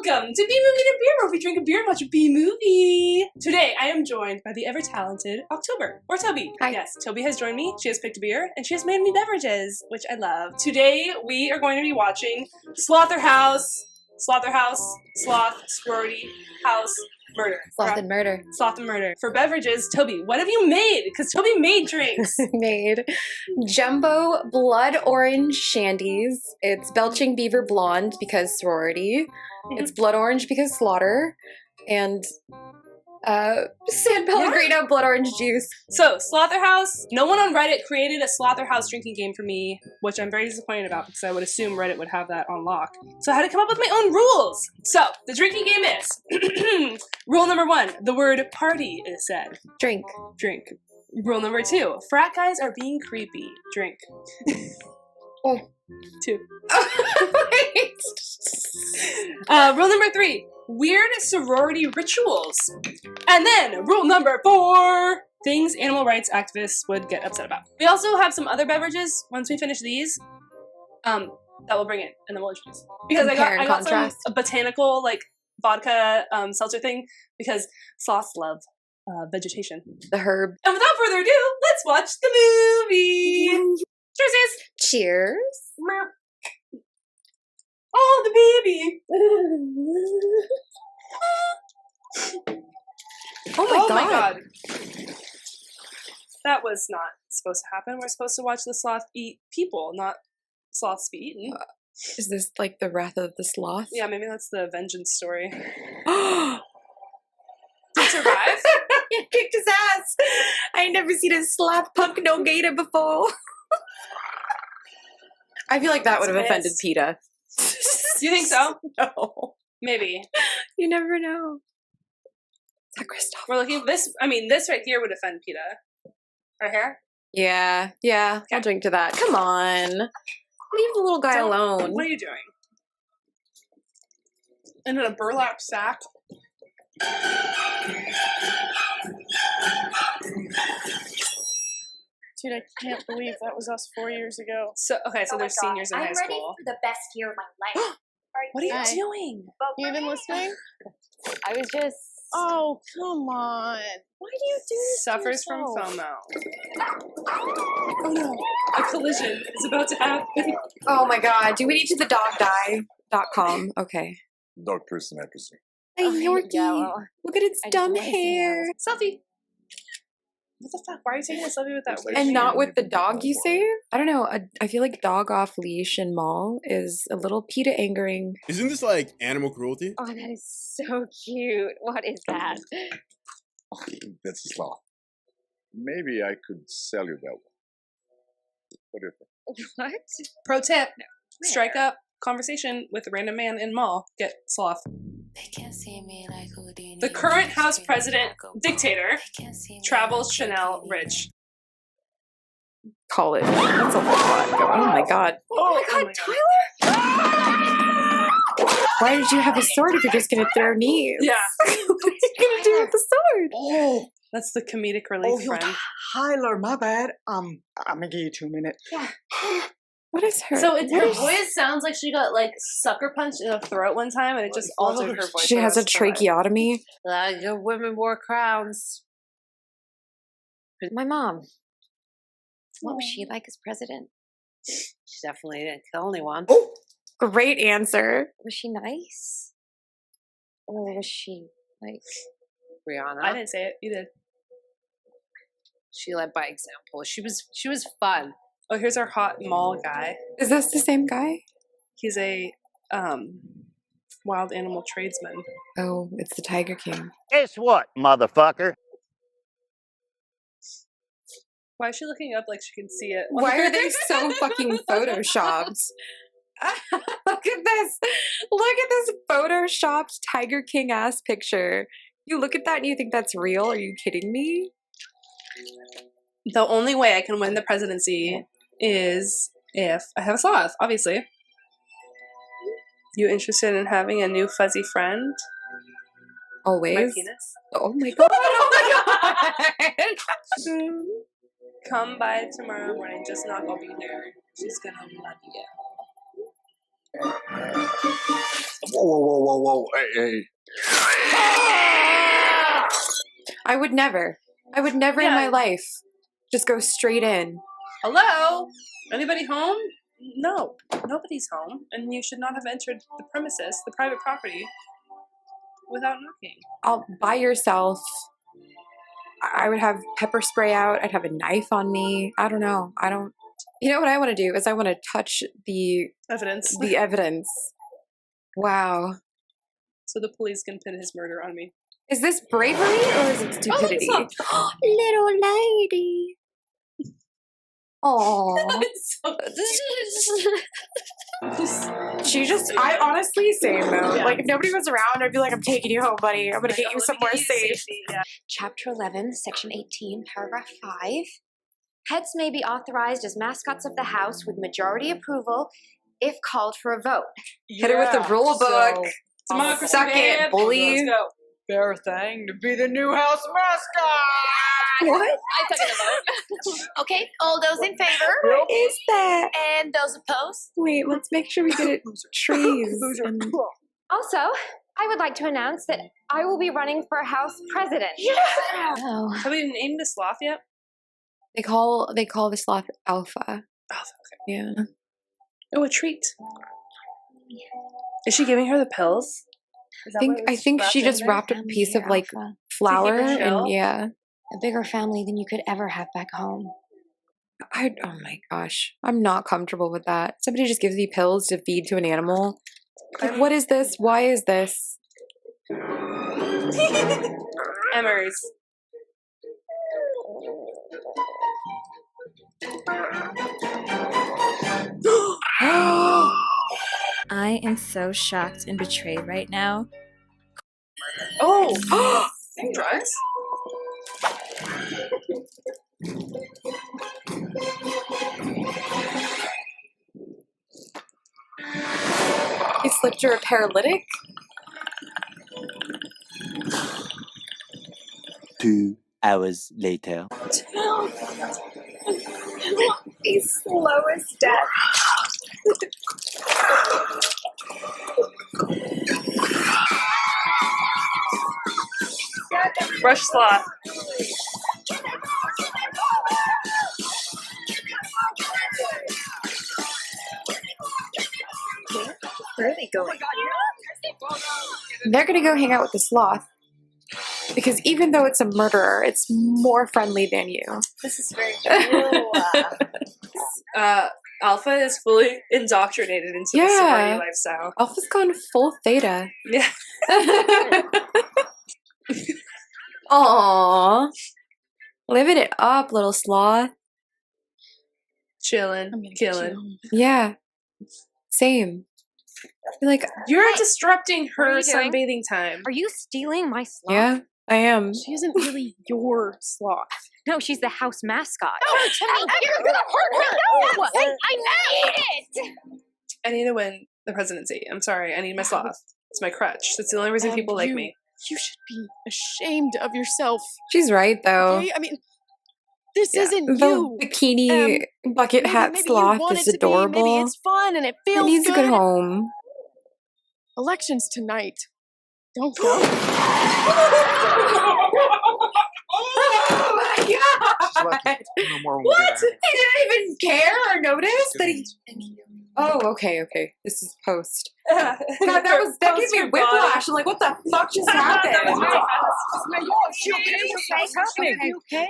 Welcome to Bee Movie to Beer, where we drink a beer and watch a Bee movie. Today, I am joined by the ever-talented October, or Toby. Hi. Yes, Toby has joined me. She has picked a beer, and she has made me beverages, which I love. Today, we are going to be watching Slotherhouse, Sloth, Sorority, House, Murder. Sloth and Murder. Sloth and Murder. For beverages, Toby, what have you made? Because Toby made drinks. Made jumbo blood orange Shandies. It's Belching Beaver blonde because sorority. It's blood orange because slaughter. And San Pellegrino blood orange juice. So, Slotherhouse, no one on Reddit created a Slotherhouse drinking game for me, which I'm very disappointed about because I would assume Reddit would have that on lock. So I had to come up with my own rules. So, the drinking game is, rule number 1, the word party is said. Drink. Drink. Rule number 2, frat guys are being creepy. Drink. Oh. 2. Wait. Rule number 3, weird sorority rituals. And then, rule number 4, things animal rights activists would get upset about. We also have some other beverages, once we finish these, that we'll bring in, and then we'll introduce. Because I got some botanical, like, vodka seltzer thing, because sloths love vegetation. The herb. And without further ado, let's watch the movie! Cheers, sis! Cheers. Oh, the baby! Oh my god. That was not supposed to happen. We're supposed to watch the sloth eat people, not sloths be eaten. Is this like the wrath of the sloth? Yeah, maybe that's the vengeance story. Oh! Did he survive? He kicked his ass. I ain't never seen a sloth punk no gator before. I feel like that would have offended PETA. Do you think so? No. Maybe. You never know. Is that Christoph? We're looking at this. I mean, this right here would offend PETA. Right here? Yeah. Okay. I'll drink to that. Come on. Leave the little guy alone. What are you doing? And in a burlap sack? Dude, I can't believe that was us 4 years ago. So they're seniors in high school. I'm ready for the best year of my life. What are you doing? You even listening? I was just... Oh, come on. Why do you do this? Suffers from FOMO. Oh no, a collision is about to happen. Oh my god. Do we need to the dogdie.com? Okay. Dog person, I presume. Hey, Yorkie. Yeah, well, look at its dumb hair. Selfie. What the fuck? Why are you taking a selfie with that weird And thing? not with the dog you saved? I don't know. I feel like dog off leash in mall is a little PETA angering. Isn't this like animal cruelty? Oh, that is so cute. What is that? That's a sloth. Maybe I could sell you that one. What do you think? What? Pro tip: strike up conversation with a random man in mall. Get sloth. The current House President dictator travels Chanel rich. Call it. That's a lot. Oh my god. Oh my god, Tyler! Why did you have a sword if you're just gonna throw knees? Yeah. What are you gonna do with the sword? Oh, That's the comedic relief friend. Tyler, my bad. I'm gonna give you 2 minutes. What is her? So her voice sounds like she got like sucker punched in the throat one time, and it just altered her voice. She has a tracheotomy. Good women wore crowns. My mom. What was she like as president? She definitely didn't kill anyone. Oh, great answer. Was she nice? Or was she like Rihanna? I didn't say it. You did. She led by example. She was fun. Oh, here's our hot mall guy. Is this the same guy? He's a wild animal tradesman. Oh, it's the Tiger King. Guess what, motherfucker? Why is she looking up like she can see it? Why are they so fucking photoshopped? Look at this. Look at this photoshopped Tiger King ass picture. You look at that and you think that's real? Are you kidding me? The only way I can win the presidency is if I have a sloth, obviously. You interested in having a new fuzzy friend? Always. My penis? Oh my god. Oh my god. Come by tomorrow morning. Just knock. I'll be there. She's gonna love you. Whoa. Hey. I would never in my life just go straight in. Hello? Anybody home? No, nobody's home, and you should not have entered the premises, the private property, without knocking. By yourself. I would have pepper spray out. I'd have a knife on me. I don't know. You know what I want to do is I want to touch the Evidence. The evidence. Wow. So the police can pin his murder on me. Is this bravery or is it stupidity? Little lady. Oh. I honestly, same though. Yeah. Like, if nobody was around, I'd be like, I'm taking you home, buddy. I'm gonna get you somewhere safe. Yeah. Chapter 11, Section 18, Paragraph 5. Pets may be authorized as mascots of the house with majority approval if called for a vote. Hit her with the rule book. Democracy, Suck it, babe. bully. Let's go. Fair thing to be the new house mascot. What? I second the vote. Okay, all those in favor? What is that? And those opposed? Wait, let's make sure we get it. Trees. and- Also, I would like to announce that I will be running for House President. Oh. Have we named the sloth yet? They call the sloth Alpha. Oh, okay. Yeah. Oh, a treat. Is she giving her the pills? I think she just wrapped a piece of like flour chill? and yeah. A bigger family than you could ever have back home. Oh my gosh. I'm not comfortable with that. Somebody just gives me pills to feed to an animal. Like, what is this? Why is this? Emmers. I am so shocked and betrayed right now. Oh! Drugs? He slipped her a paralytic? 2 hours later. He's slow as death. Brush sloth. Where are they going? They're gonna go hang out with the sloth. Because even though it's a murderer, it's more friendly than you. This is very cool. Alpha is fully indoctrinated into the Yeah. sorority lifestyle. Alpha's gone full theta. Yeah. Aww. Living it up, little sloth. Chilling. Killing. Yeah. Same. You're like, You're disrupting What are her you doing? sunbathing time. Are you stealing my sloth? yeah, I am. She isn't really your sloth. No, she's the house mascot. You're gonna hurt her. No, I made it. I need to win the presidency. I'm sorry. I need my sloth. It's my crutch. That's the only reason people like me. You should be ashamed of yourself. She's right, though. Okay? I mean, this Yeah. isn't The you. bikini bucket Maybe- hat maybe you sloth want is it to be, adorable. Maybe it's fun and it It feels needs a good home. Elections tonight. Don't go. Oh my god! No more What? He didn't even care or notice that he. Oh, okay. This is post. God, that gave me whiplash. I'm like, what the fuck just happened?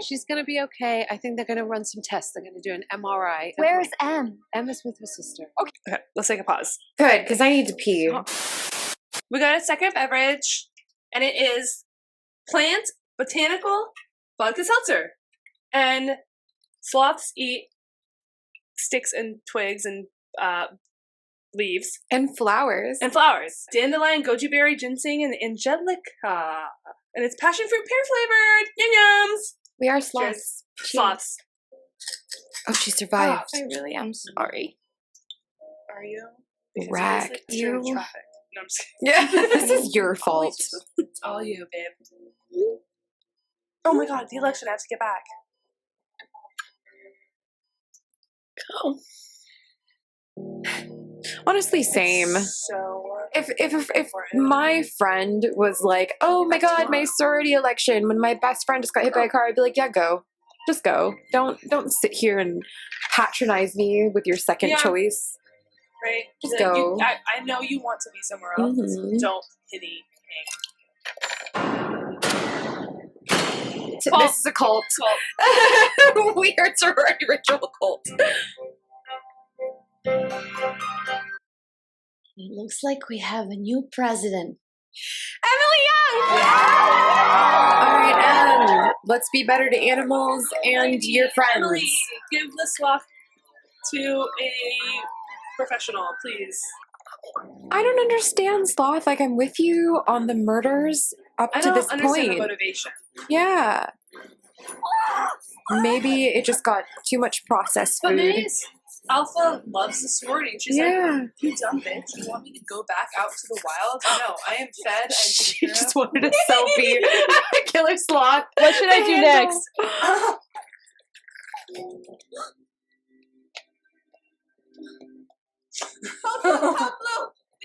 She's gonna be okay. I think they're gonna run some tests. They're gonna do an MRI. Where's M? Emma's with her sister. Okay, let's take a pause. Good, because I need to pee. We got a second beverage, and it is plant botanical vodka seltzer. And sloths eat sticks and twigs and leaves And flowers. and flowers. Dandelion, goji berry, ginseng, and angelica. And it's passion fruit pear flavored. Yum yums. We are Cheers. sloths. Sloths. Oh, she survived. I really am sorry. Are you? Because Racked it's really you. traffic. No, I'm just kidding. Yeah, this is your fault. It's all you, babe. Oh my god, the election, I have to get back. Honestly, same. So If my friend was like, oh my god, my sorority election, when my best friend just got hit by a car, I'd be like, yeah, go. Just go. Don't sit here and patronize me with your second Yeah. choice. right, Just like, go. I know you want to be somewhere else. Mhm. Don't pity This is a cult. We are sorority ritual cult. It looks like we have a new president. Emily Young! Alright, let's be better to animals and your friends. Emily, give the sloth to a professional, please. I don't understand, Sloth. Like, I'm with you on the murders up I to don't this understand point. the motivation. Yeah. Maybe it just got too much processed But food. maybe Alpha loves the sorority. And she's Yeah. like, you dumb bitch. You want me to go back out to the wild? No, I am fed. I'm She taken care just of. wanted a selfie. Killer Sloth. What should I do next?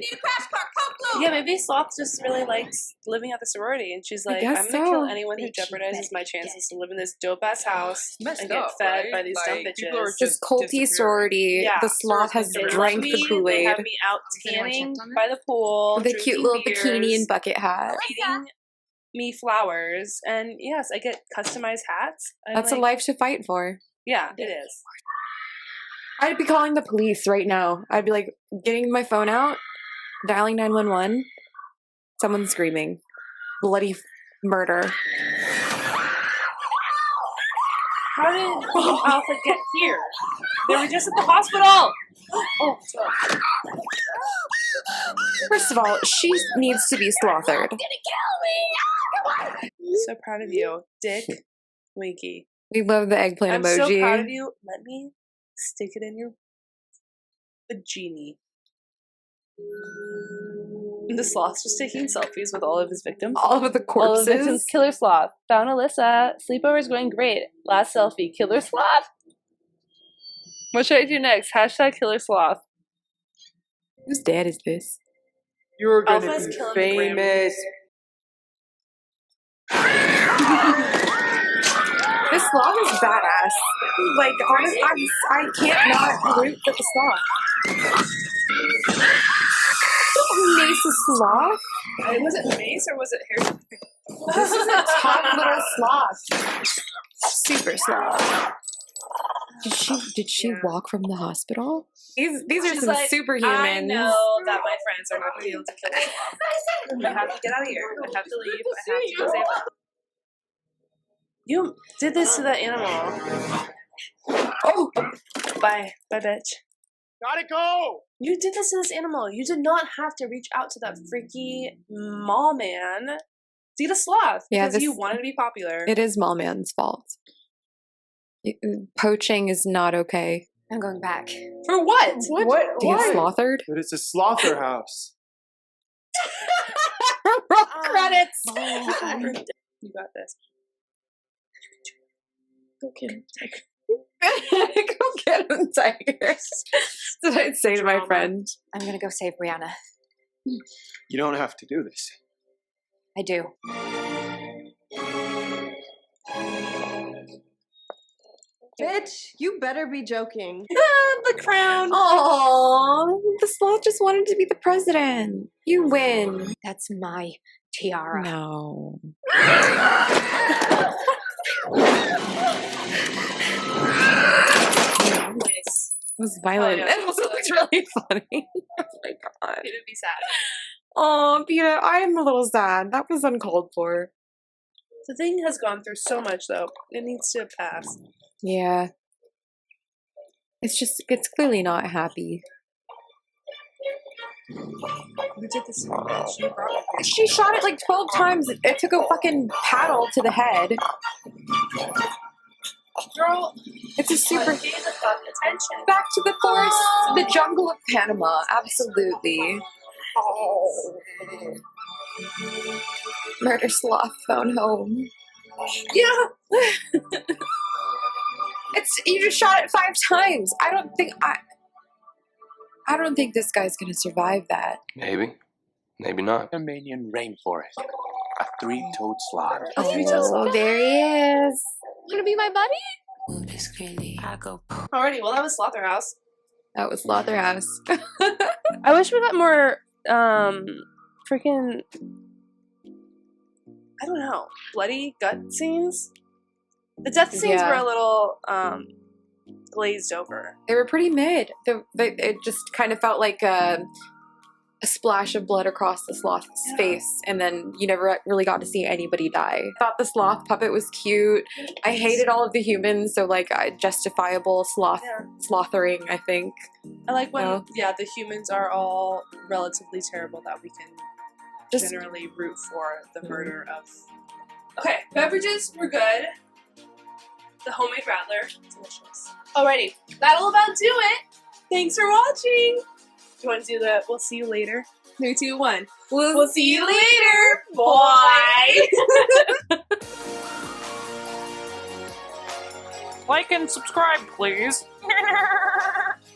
We need a crash car. Come, Blue. Yeah, maybe Sloth just really likes living at the sorority, and she's like, guess I'm gonna kill so. anyone who Think she jeopardizes better my be chances to live in this dope ass house Messed and get up, fed right? by these dumb Like, people are bitches. This culty sorority. Yeah. The Sloth has They drank love me, the They Kool-Aid. have me out anyone tanning checked on her? by the pool, With a cute drinking little beers, bikini and bucket hat. feeding me flowers, and yes, I get customized hats. I'm That's a like, life to fight for. Yeah, it is. I'd be calling the police right now. I'd be like, getting my phone out, dialing 911. Someone's screaming. Bloody murder. How did Alpha get here? They were just at the hospital. Oh, First of all, she needs to be slaughtered. so proud of you, Dick Winky. We love the eggplant I'm emoji. so proud of you. Let me stick it in your vagini. The sloth's just taking selfies with all of his victims. All of the All of the victims. corpses. Killer sloth. Found Alyssa. Sleepover's going great. Last selfie. Killer sloth. What should I do next? Hashtag killer sloth. Whose dad is this? You're gonna Alpha's be killing the gram. famous. This sloth is badass. Like, honestly, I can't not root for the sloth. Don't mace a sloth. Was it mace or was it hair? This is a top little sloth. Super sloth. Did she walk from the hospital? These are She's some like, superhumans. I know that my friends are not going to be able to kill the sloth. I have to get out of here. I have to leave. I have to go save them. You did this to that animal. Oh! Bye. Bye, bitch. Gotta go! You did this to this animal. You did not have to reach out to that freaky mall man to get a sloth Yeah, because you wanted to be popular. It is Mallman's fault. Poaching is not okay. I'm going back. For what? What? To get slaughtered? But it's a slaughterhouse. Roll credits! You got this. Go get him, Tiger. Go get him, Tiger. That's what I'd say to my Drama. friend. I'm gonna go save Brianna. You don't have to do this. I do. Bitch, you better be joking. The crown. Oh, the sloth just wanted to be the president. You win. That's my tiara. No. Nice. It was violent. Oh, yeah. It also looked really funny. Oh my god. It'd be sad. Oh, Peta, I am a little sad. That was uncalled for. The thing has gone through so much, though. It needs to pass. Yeah. It's clearly not happy. We did this. She brought it. She shot it like 12 times. It took a fucking paddle to the head. Girl, It's a super... pay the fuck attention. Back to the forest, the jungle of Panama. Absolutely. Murder sloth phone home. Yeah. You just shot it 5 times. I I don't think this guy's gonna survive that. Maybe. Maybe not. Armenian rainforest. A three-toed sloth. Oh, there he is. Wanna be my buddy? Alrighty, well that was Slaughterhouse. That was Slaughterhouse. I wish we got more, freaking, I don't know, bloody gut scenes? The death scenes were a little, glazed over. They were pretty mid. It just kind of felt like a splash of blood across the sloth's face, and then you never really got to see anybody die. I thought the sloth puppet was cute. I hated all of the humans, so like justifiable slothering, I think. I like when the humans are all relatively terrible that we can generally root for the murder of. Okay, beverages were good. The homemade rattler, delicious. Alrighty, that'll about do it. Thanks for watching. Do you want to do the we'll see you later? 3, 2, 1. We'll see you later. Bye. Like and subscribe, please.